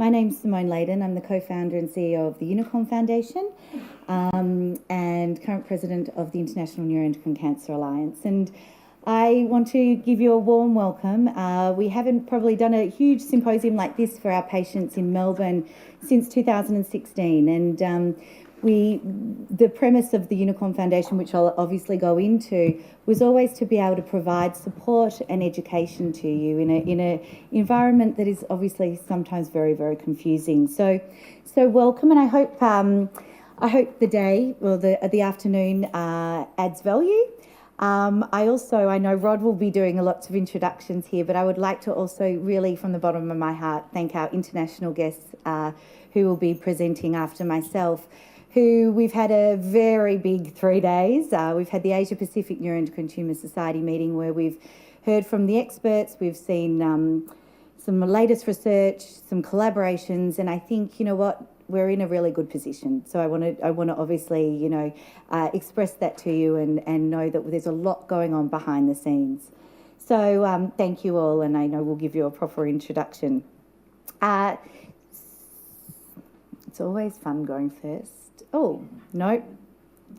My name's Simone Leyden. I'm the co-founder and CEO of the Unicorn Foundation and current president of the International Neuroendocrine Cancer Alliance. And I want to give you a warm welcome. We haven't probably done a huge symposium like this for our patients in Melbourne since 2016. And the premise of the Unicorn Foundation, which I'll obviously go into, was always to be able to provide support and education to you in an environment that is obviously sometimes very, very confusing. So welcome, and I hope the day or the afternoon adds value. I know Rod will be doing lots of introductions here, but I would like to also really, from the bottom of my heart, thank our international guests who will be presenting after myself, who we've had a very big 3 days. We've had the Asia Pacific Neuroendocrine Tumour Society meeting where we've heard from the experts, we've seen some latest research, some collaborations, and I think, you know what, we're in a really good position. So I want to obviously, express that to you and know that there's a lot going on behind the scenes. So thank you all, and I know we'll give you a proper introduction. It's always fun going first. Oh, no,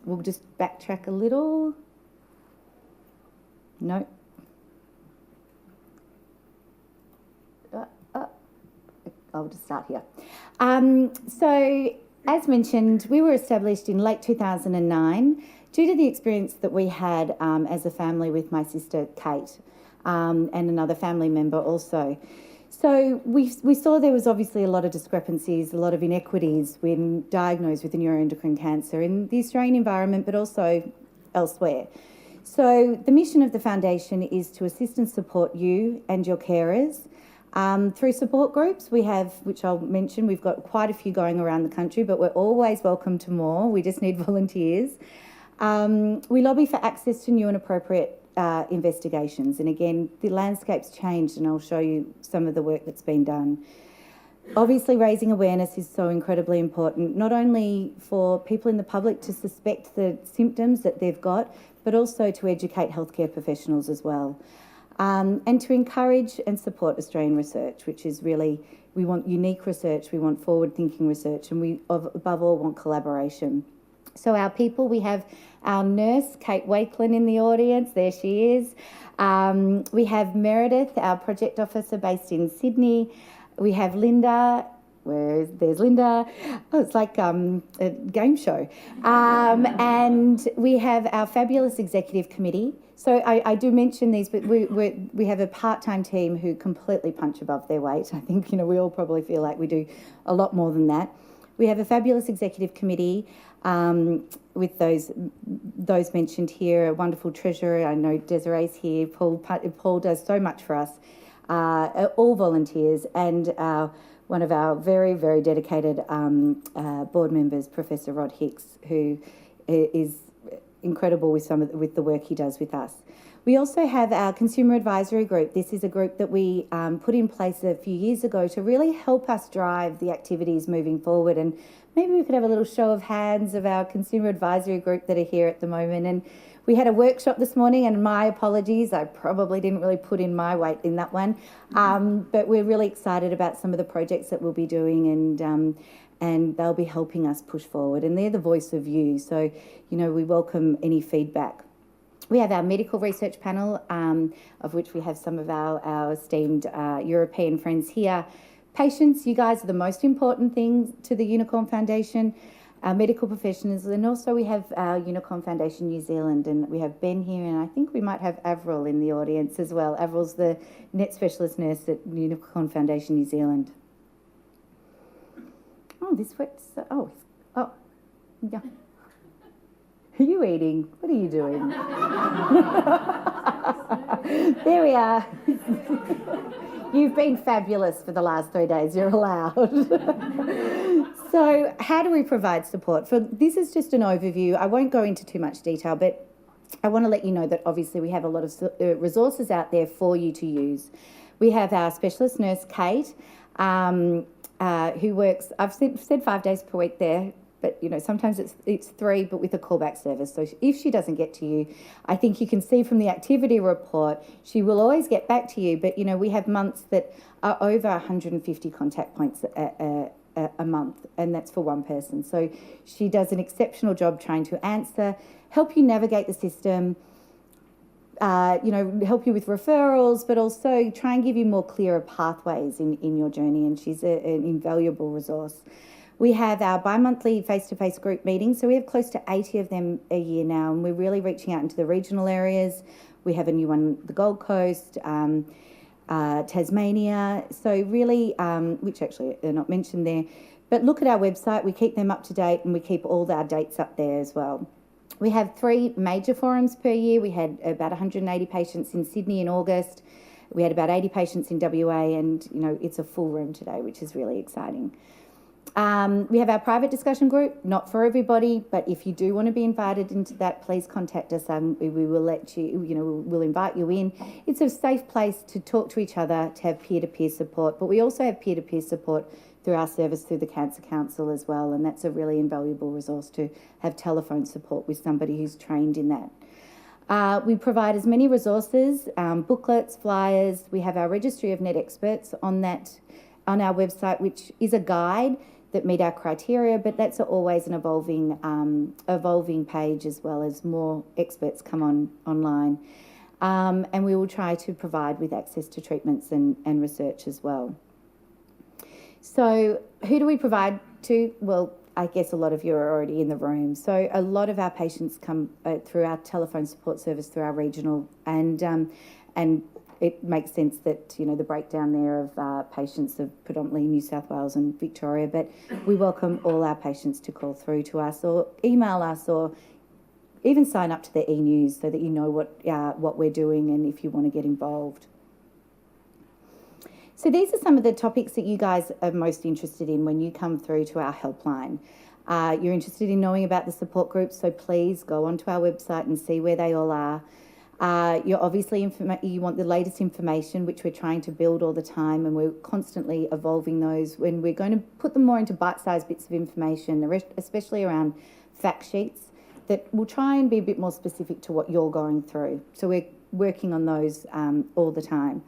we'll just backtrack a little. No. I'll just start here. So, as mentioned, we were established in late 2009 due to the experience that we had as a family with my sister Kate and another family member also. So we saw there was obviously a lot of discrepancies, a lot of inequities when diagnosed with a neuroendocrine cancer in the Australian environment, but also elsewhere. So the mission of the foundation is to assist and support you and your carers through support groups. We have, which I'll mention, we've got quite a few going around the country, but we're always welcome to more. We just need volunteers. We lobby for access to new and appropriate investigations. And again, the landscape's changed, and I'll show you some of the work that's been done. Obviously, raising awareness is so incredibly important, not only for people in the public to suspect the symptoms that they've got, but also to educate healthcare professionals as well. And to encourage and support Australian research, which is really, we want unique research, we want forward-thinking research, and we, above all, want collaboration. So our people, we have our nurse, Kate Wakelin, in the audience. There she is. We have Meredith, our project officer based in Sydney. We have Linda. There's Linda. Oh, it's like a game show. And we have our fabulous executive committee. So I do mention these, but we have a part-time team who completely punch above their weight. I think, we all probably feel like we do a lot more than that. We have a fabulous executive committee with those mentioned here, a wonderful treasurer. I know Desiree's here. Paul does so much for us. All volunteers, and one of our very, very dedicated board members, Professor Rod Hicks, who is incredible with the work he does with us. We also have our consumer advisory group. This is a group that we put in place a few years ago to really help us drive the activities moving forward. And maybe we could have a little show of hands of our consumer advisory group that are here at the moment. And we had a workshop this morning, and my apologies, I probably didn't really put in my weight in that one. But we're really excited about some of the projects that we'll be doing, and they'll be helping us push forward. And they're the voice of you. So, we welcome any feedback. We have our medical research panel, of which we have some of our esteemed European friends here. Patients, you guys are the most important thing to the Unicorn Foundation, our medical professionals, and also we have our Unicorn Foundation New Zealand, and we have Ben here, and I think we might have Avril in the audience as well. Avril's the NET specialist nurse at Unicorn Foundation New Zealand. Oh, this works. Yeah. Are you eating? What are you doing? There we are. You've been fabulous for the last 3 days. You're allowed. So how do we provide support? This is just an overview. I won't go into too much detail, but I want to let you know that obviously we have a lot of resources out there for you to use. We have our specialist nurse, Kate, who works, I've said 5 days per week there. but sometimes it's 3, but with a callback service. So if she doesn't get to you, I think you can see from the activity report, she will always get back to you. But we have months that are over 150 contact points a month, and that's for one person. So she does an exceptional job trying to answer, help you navigate the system, help you with referrals, but also try and give you more clearer pathways in your journey. And she's an invaluable resource. We have our bi-monthly face-to-face group meetings. So we have close to 80 of them a year now, and we're really reaching out into the regional areas. We have a new one, the Gold Coast, Tasmania. So really, which actually are not mentioned there. But look at our website. We keep them up to date, and we keep all our dates up there as well. We have 3 major forums per year. We had about 180 patients in Sydney in August. We had about 80 patients in WA, and it's a full room today, which is really exciting. We have our private discussion group, not for everybody, but if you do want to be invited into that, please contact us. We will let you, we'll invite you in. It's a safe place to talk to each other, to have peer-to-peer support, but we also have peer-to-peer support through our service through the Cancer Council as well, and that's a really invaluable resource to have telephone support with somebody who's trained in that. We provide as many resources, booklets, flyers. We have our registry of NET experts on our website, which is a guide that meet our criteria, but that's always an evolving page, as well as more experts come online. And we will try to provide with access to treatments and research as well. So who do we provide to? Well, I guess a lot of you are already in the room. So a lot of our patients come through our telephone support service, through our regional, and it makes sense that, the breakdown there of patients of predominantly New South Wales and Victoria, but we welcome all our patients to call through to us or email us, or even sign up to the e-news so that you know what we're doing and if you want to get involved. So these are some of the topics that you guys are most interested in when you come through to our helpline. You're interested in knowing about the support groups, so please go onto our website and see where they all are. You're obviously you want the latest information, which we're trying to build all the time, and we're constantly evolving those. When we're going to put them more into bite-sized bits of information, especially around fact sheets, that will try and be a bit more specific to what you're going through. So we're working on those all the time.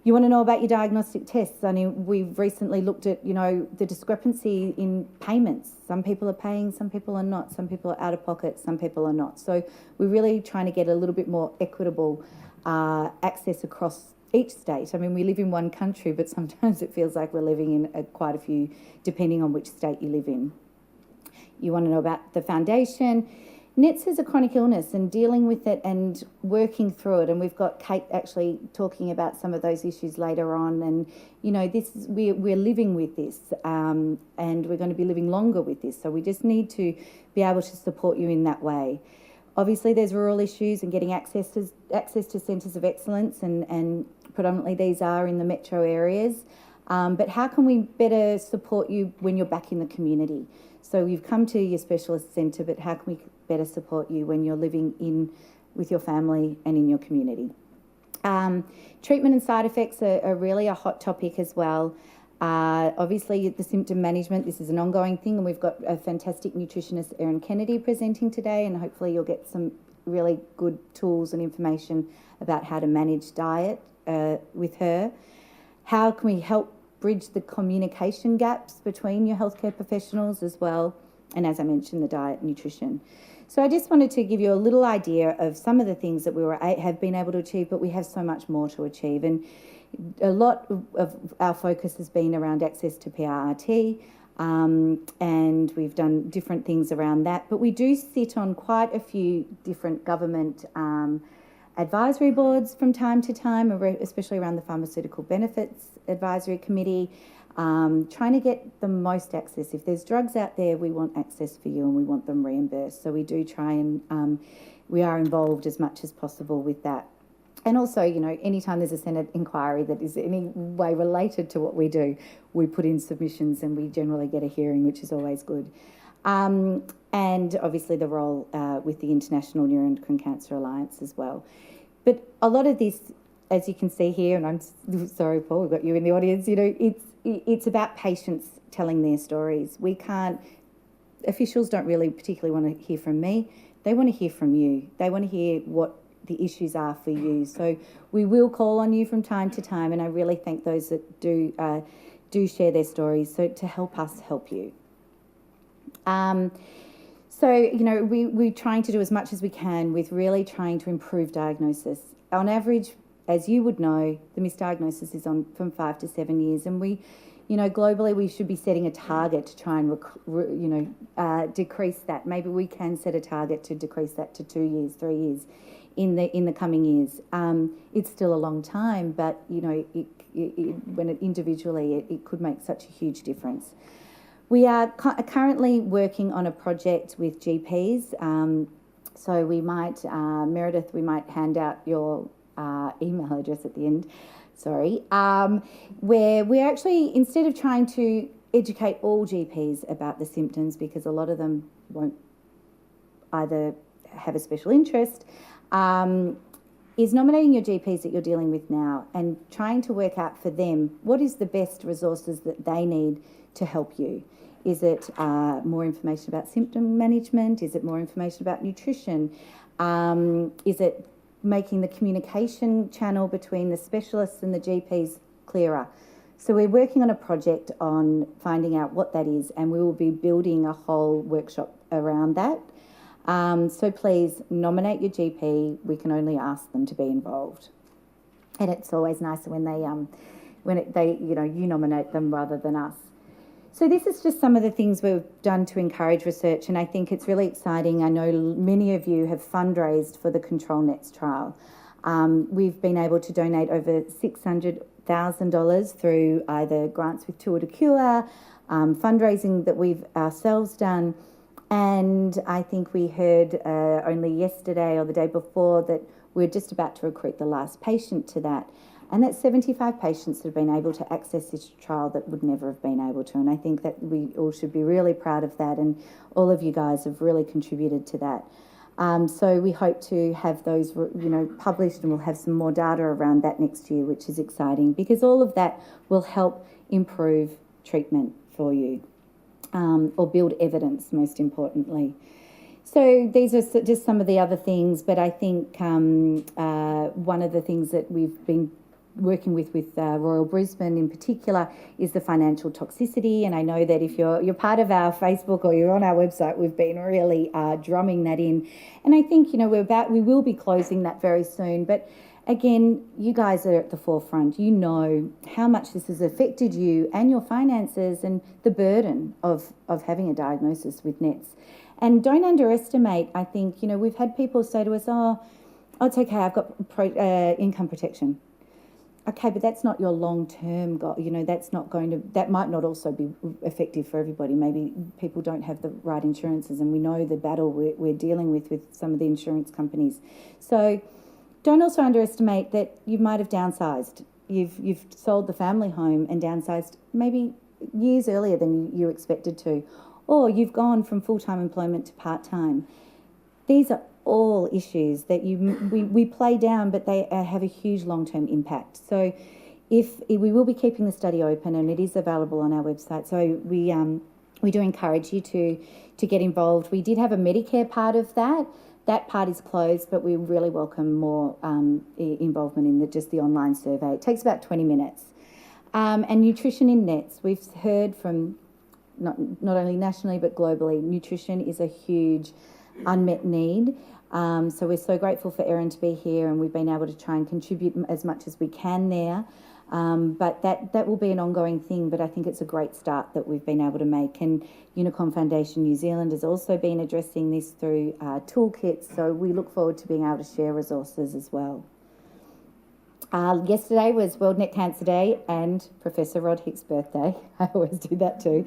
You want to know about your diagnostic tests. I mean, we've recently looked at, the discrepancy in payments. Some people are paying, some people are not. Some people are out of pocket, some people are not. So we're really trying to get a little bit more equitable access across each state. I mean, we live in one country, but sometimes it feels like we're living in quite a few, depending on which state you live in. You want to know about the foundation. NETS is a chronic illness, and dealing with it and working through it. And we've got Kate actually talking about some of those issues later on. And, we're living with this, and we're going to be living longer with this. So we just need to be able to support you in that way. Obviously, there's rural issues and getting access to centres of excellence, and predominantly these are in the metro areas. But how can we better support you when you're back in the community? So you've come to your specialist centre, but how can we better support you when you're living with your family and in your community? Treatment and side effects are really a hot topic as well. Obviously, the symptom management, this is an ongoing thing, and we've got a fantastic nutritionist, Erin Kennedy, presenting today, and hopefully you'll get some really good tools and information about how to manage diet with her. How can we help bridge the communication gaps between your healthcare professionals as well, and as I mentioned, the diet and nutrition. So I just wanted to give you a little idea of some of the things that we have been able to achieve, but we have so much more to achieve. And a lot of our focus has been around access to PRRT, and we've done different things around that. But we do sit on quite a few different government advisory boards from time to time, especially around the Pharmaceutical Benefits Advisory Committee, trying to get the most access. If there's drugs out there, we want access for you and we want them reimbursed. So we do try and we are involved as much as possible with that. And also, anytime there's a Senate inquiry that is in any way related to what we do, we put in submissions and we generally get a hearing, which is always good. And obviously the role with the International Neuroendocrine Cancer Alliance as well. But a lot of this, as you can see here, and I'm sorry, Paul, we've got you in the audience, it's about patients telling their stories. We can't officials don't really particularly want to hear from me. They want to hear from you. They want to hear what the issues are for you. So we will call on you from time to time, and I really thank those that do share their stories, so to help us help you. So, you know, we're trying to do as much as we can with really trying to improve diagnosis. On average, as you would know, the misdiagnosis is on from 5 to 7 years, and we, you know, globally we should be setting a target to try and decrease that. Maybe we can set a target to decrease that to 2 years, 3 years in the coming years. It's still a long time, but you know, individually it could make such a huge difference. We are currently working on a project with GPs, so we might, Meredith, we might hand out your email address at the end, sorry, where we're actually, instead of trying to educate all GPs about the symptoms, because a lot of them won't either have a special interest, is nominating your GPs that you're dealing with now and trying to work out for them what is the best resources that they need to help you. Is it more information about symptom management? Is it more information about nutrition? Is it making the communication channel between the specialists and the GPs clearer? So we're working on a project on finding out what that is, and we will be building a whole workshop around that. So please nominate your GP. We can only ask them to be involved. And it's always nicer when you nominate them rather than us. So this is just some of the things we've done to encourage research, and I think it's really exciting. I know many of you have fundraised for the ControlNets trial. We've been able to donate over $600,000 through either grants with Tour de Cure, fundraising that we've ourselves done, and I think we heard only yesterday or the day before that we're just about to recruit the last patient to that. And that's 75 patients that have been able to access this trial that would never have been able to. And I think that we all should be really proud of that, and all of you guys have really contributed to that. So we hope to have those, published, and we'll have some more data around that next year, which is exciting, because all of that will help improve treatment for you, or build evidence, most importantly. So these are just some of the other things, but I think one of the things that we've been working with Royal Brisbane in particular is the financial toxicity, and I know that if you're part of our Facebook or you're on our website, we've been really drumming that in, and I think we will be closing that very soon. But again, you guys are at the forefront. You know how much this has affected you and your finances and the burden of having a diagnosis with NETs. And don't underestimate. I think we've had people say to us, "Oh, it's okay. I've got income protection." Okay, but that's not your long-term goal. That might not also be effective for everybody. Maybe people don't have the right insurances, and we know the battle we're dealing with some of the insurance companies. So don't also underestimate that you might have downsized. You've sold the family home and downsized maybe years earlier than you expected to, or you've gone from full-time employment to part-time. These are all issues that we play down, but they have a huge long-term impact. So if we will be keeping the study open, and it is available on our website, so we do encourage you to get involved. We did have a Medicare part of that. That part is closed, but we really welcome more involvement in just the online survey. It takes about 20 minutes. And nutrition in NETs, we've heard from not only nationally but globally, nutrition is a huge unmet need. So we're so grateful for Erin to be here, and we've been able to try and contribute as much as we can there. But that will be an ongoing thing, but I think it's a great start that we've been able to make. And Unicorn Foundation New Zealand has also been addressing this through toolkits, so we look forward to being able to share resources as well. Yesterday was World Net Cancer Day and Professor Rod Hick's birthday. I always do that too.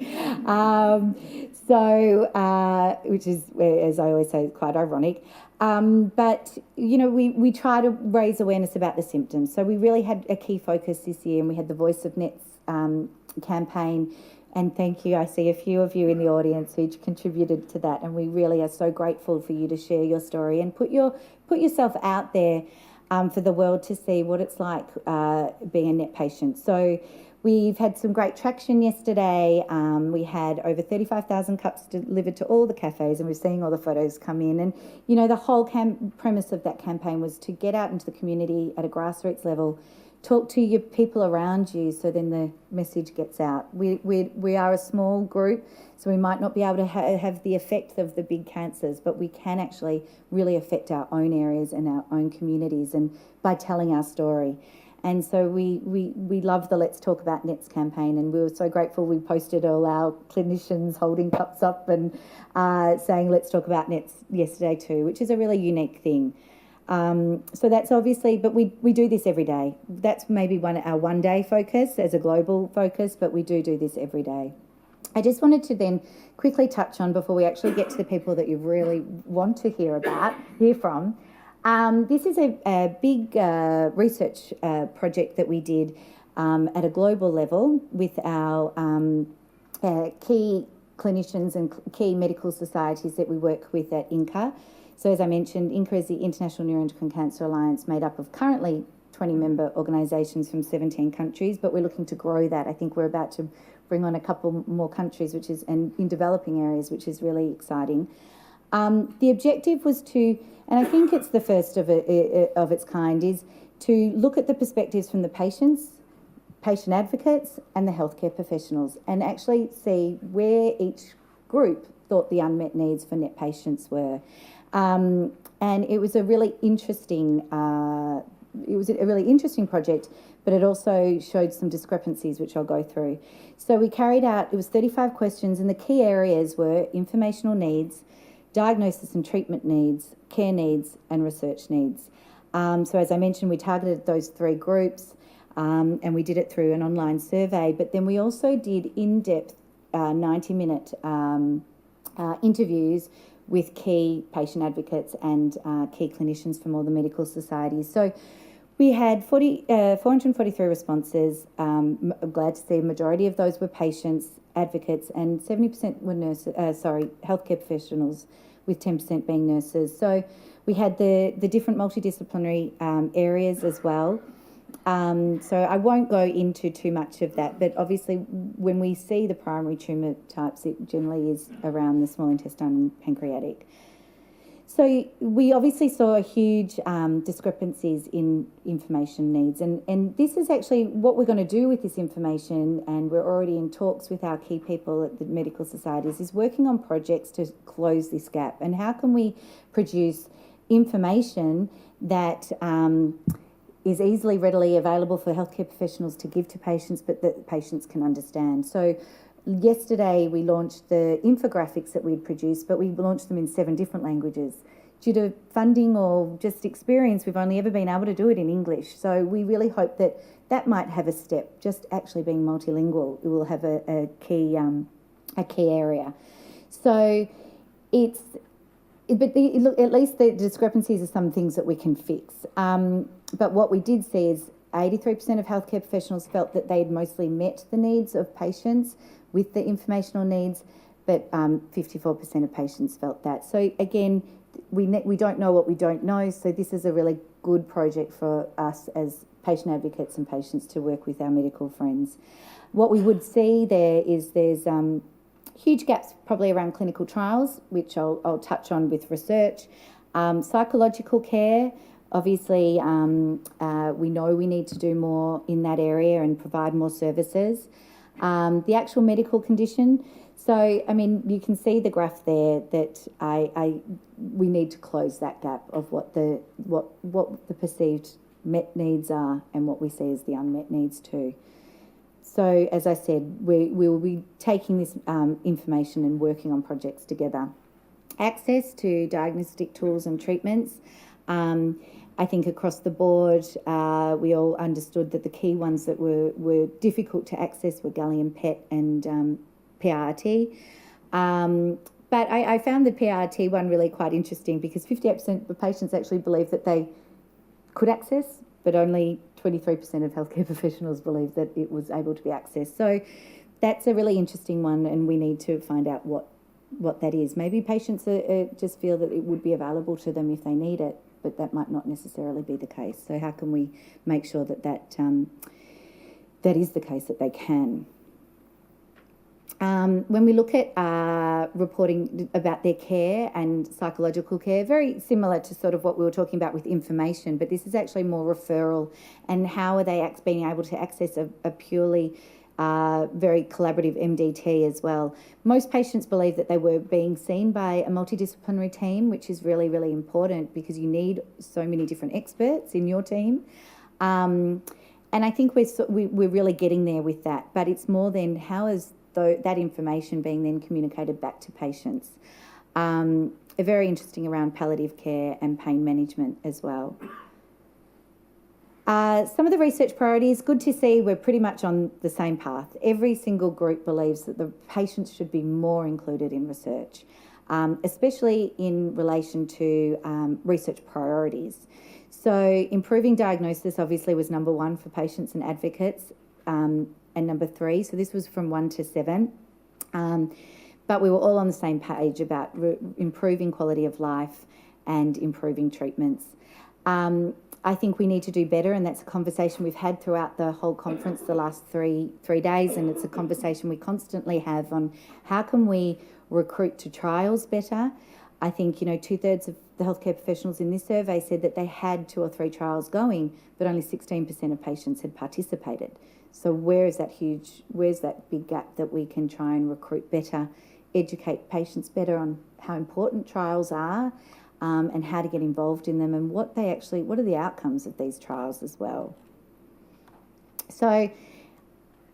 Which is, as I always say, quite ironic. But, we try to raise awareness about the symptoms. So we really had a key focus this year, and we had the Voice of NETs campaign. And thank you. I see a few of you in the audience who contributed to that, and we really are so grateful for you to share your story and put yourself out there for the world to see what it's like being a NET patient. So We've had some great traction yesterday. We had over 35,000 cups delivered to all the cafes, and we're seeing all the photos come in. And, you know, the whole premise of that campaign was to get out into the community at a grassroots level, talk to your people around you, so then the message gets out. We are a small group, so we might not be able to have the effect of the big cancers, but we can actually really affect our own areas and our own communities, and by telling our story. And so we love the Let's Talk About NETs campaign, and we were so grateful. We posted all our clinicians holding cups up and saying Let's Talk About NETs yesterday too, which is a really unique thing. So that's obviously, but we do this every day. That's maybe our one day focus as a global focus, but we do this every day. I just wanted to then quickly touch on, before we actually get to the people that you really want to hear from. This is a big research project that we did at a global level with our key clinicians and key medical societies that we work with at INCA. So as I mentioned, INCA is the International Neuroendocrine Cancer Alliance, made up of currently 20 member organisations from 17 countries, but we're looking to grow that. I think we're about to bring on a couple more countries, and in developing areas, which is really exciting. The objective was to, and I think it's the first of its kind, is to look at the perspectives from the patients, patient advocates and the healthcare professionals, and actually see where each group thought the unmet needs for NET patients were. And it was a really interesting project, but it also showed some discrepancies, which I'll go through. So we carried out, it was 35 questions, and the key areas were informational needs, diagnosis and treatment needs, care needs, and research needs. So as I mentioned, we targeted those three groups, and we did it through an online survey, but then we also did in-depth 90-minute interviews with key patient advocates and key clinicians from all the medical societies. So we had 443 responses. I'm glad to see a majority of those were patients, advocates, and 70% were healthcare professionals, with 10% being nurses. So we had the different multidisciplinary areas as well. So I won't go into too much of that, but obviously when we see the primary tumour types, it generally is around the small intestine and pancreatic. So we obviously saw huge discrepancies in information needs, and this is actually what we're going to do with this information, and we're already in talks with our key people at the medical societies, is working on projects to close this gap. And how can we produce information that is easily, readily available for healthcare professionals to give to patients, but that patients can understand. So yesterday we launched the infographics that we'd produced, but we launched them in 7 different languages. Due to funding or just experience, we've only ever been able to do it in English. So we really hope that might have a step, just actually being multilingual. It will have a key area. So look, at least the discrepancies are some things that we can fix. But what we did see is 83% of healthcare professionals felt that they'd mostly met the needs of patients with the informational needs, but 54% of patients felt that. So again, we don't know what we don't know, so this is a really good project for us as patient advocates and patients to work with our medical friends. What we would see there's huge gaps probably around clinical trials, which I'll touch on with research. Psychological care, obviously we know we need to do more in that area and provide more services. The actual medical condition, so I mean you can see the graph there that we need to close that gap of what the perceived met needs are and what we see as the unmet needs too. So as I said, we will be taking this information and working on projects together. Access to diagnostic tools and treatments. I think across the board, we all understood that the key ones that were difficult to access were gallium PET and PRRT. But I found the PRRT one really quite interesting because 58% of patients actually believed that they could access, but only 23% of healthcare professionals believed that it was able to be accessed. So that's a really interesting one, and we need to find out what that is. Maybe patients just feel that it would be available to them if they need it, but that might not necessarily be the case. So how can we make sure that that is the case that they can. When we look at reporting about their care and psychological care, very similar to sort of what we were talking about with information, but this is actually more referral, and how are they being able to access a purely very collaborative MDT as well. Most patients believe that they were being seen by a multidisciplinary team, which is really, really important because you need so many different experts in your team. And I think we're really getting there with that, but it's more than how is that information being then communicated back to patients. Very interesting around palliative care and pain management as well. Some of the research priorities, good to see we're pretty much on the same path. Every single group believes that the patients should be more included in research, especially in relation to research priorities. So improving diagnosis obviously was number 1 for patients and advocates, and number 3. So this was from 1 to 7. But we were all on the same page about improving quality of life and improving treatments. I think we need to do better, and that's a conversation we've had throughout the whole conference the last three days, and it's a conversation we constantly have on how can we recruit to trials better. I think, 2/3 of the healthcare professionals in this survey said that they had 2 or 3 trials going, but only 16% of patients had participated. So where's that big gap that we can try and recruit better, educate patients better on how important trials are, and how to get involved in them, and what are the outcomes of these trials as well. So,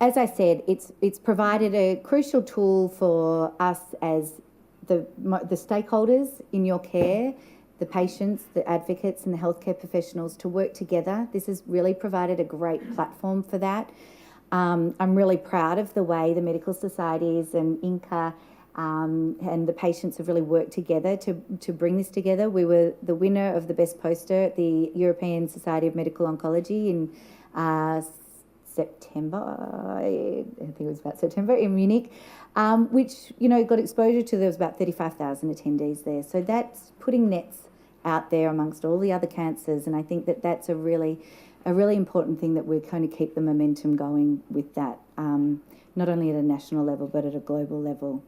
as I said, it's provided a crucial tool for us as the stakeholders in your care, the patients, the advocates and the healthcare professionals to work together. This has really provided a great platform for that. I'm really proud of the way the medical societies and INCA and the patients have really worked together to bring this together. We were the winner of the best poster at the European Society of Medical Oncology in September, I think it was about September, in Munich, which, got exposure to, there was about 35,000 attendees there. So that's putting NETs out there amongst all the other cancers, and I think that that's a really important thing, that we're going to keep the momentum going with that, not only at a national level but at a global level.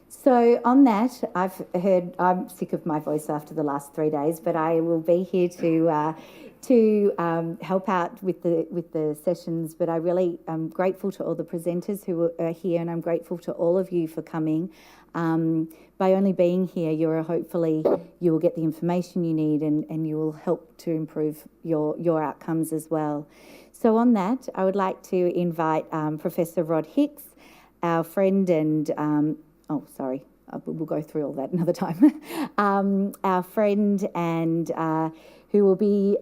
So on that, I'm sick of my voice after the last 3 days, but I will be here to help out with the sessions. But I really am grateful to all the presenters who are here, and I'm grateful to all of you for coming. By only being here, hopefully you will get the information you need, and you will help to improve your outcomes as well. So on that, I would like to invite Professor Rod Hicks, our friend and we'll go through all that another time. Our friend and who will be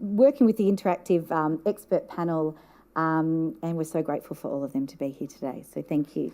working with the interactive expert panel, and we're so grateful for all of them to be here today. So thank you.